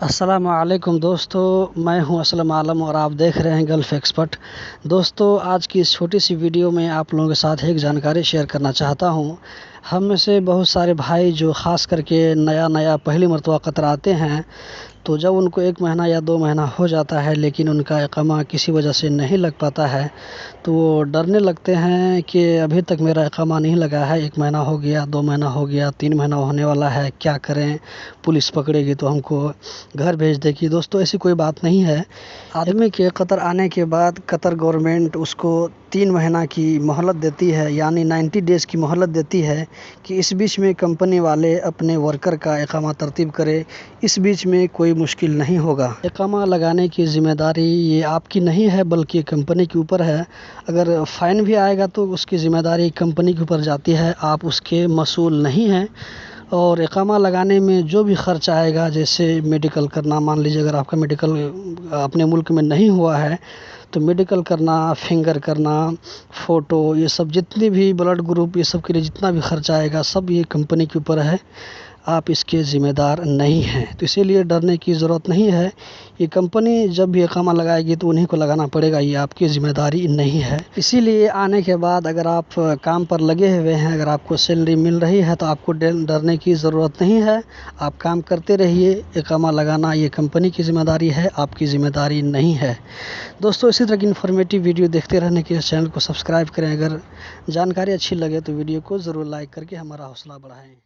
السلام علیکم دوستو، میں ہوں اسلم عالم اور آپ دیکھ رہے ہیں گلف ایکسپرٹ۔ دوستو، آج کی اس چھوٹی سی ویڈیو میں آپ لوگوں کے ساتھ ایک جانکاری شیئر کرنا چاہتا ہوں۔ ہم میں سے بہت سارے بھائی جو خاص کر کے نیا پہلی مرتبہ قطر آتے ہیں، تو جب ان کو 1 مہینہ یا 2 مہینہ ہو جاتا ہے لیکن ان کا اقامہ کسی وجہ سے نہیں لگ پاتا ہے، تو وہ ڈرنے لگتے ہیں کہ ابھی تک میرا اقامہ نہیں لگا ہے، 1 مہینہ ہو گیا، 2 مہینہ ہو گیا، 3 مہینہ ہونے والا ہے، کیا کریں؟ پولیس پکڑے گی تو ہم کو گھر بھیج دے گی۔ دوستو، ایسی کوئی بات نہیں ہے۔ آدمی کے قطر آنے کے بعد قطر گورنمنٹ اس کو 3 مہینہ کی مہلت دیتی ہے، یعنی 90 ڈیز کی مہلت دیتی ہے کہ اس بیچ میں کمپنی والے اپنے ورکر کا اقامہ ترتیب کرے، اس بیچ میں کوئی مشکل نہیں ہوگا۔ اقامہ لگانے کی ذمہ داری یہ آپ کی نہیں ہے بلکہ کمپنی کے اوپر ہے۔ اگر فائن بھی آئے گا تو اس کی ذمہ داری کمپنی کے اوپر جاتی ہے، آپ اس کے مسئول نہیں ہیں۔ اور اقامہ لگانے میں جو بھی خرچ آئے گا، جیسے میڈیکل کرنا، مان لیجیے اگر آپ کا میڈیکل اپنے ملک میں نہیں ہوا ہے تو میڈیکل کرنا، فنگر کرنا، فوٹو، یہ سب جتنی بھی بلڈ گروپ، یہ سب کے لیے جتنا بھی خرچ آئے گا سب یہ کمپنی کے اوپر ہے، آپ اس کے ذمہ دار نہیں ہیں۔ تو اسی لیے ڈرنے کی ضرورت نہیں ہے۔ یہ کمپنی جب بھی اقامہ لگائے گی تو انہیں کو لگانا پڑے گا، یہ آپ کی ذمہ داری نہیں ہے۔ اسی لیے آنے کے بعد اگر آپ کام پر لگے ہوئے ہیں، اگر آپ کو سیلری مل رہی ہے تو آپ کو ڈرنے کی ضرورت نہیں ہے۔ آپ کام کرتے رہیے، اقامہ لگانا یہ کمپنی کی ذمہ داری ہے، آپ کی ذمہ داری نہیں ہے۔ دوستو، اسی طرح کی انفارمیٹیو ویڈیو دیکھتے رہنے کے لیے چینل کو سبسکرائب کریں۔ اگر جانکاری اچھی لگے تو ویڈیو کو ضرور لائک کر کے ہمارا حوصلہ بڑھائیں۔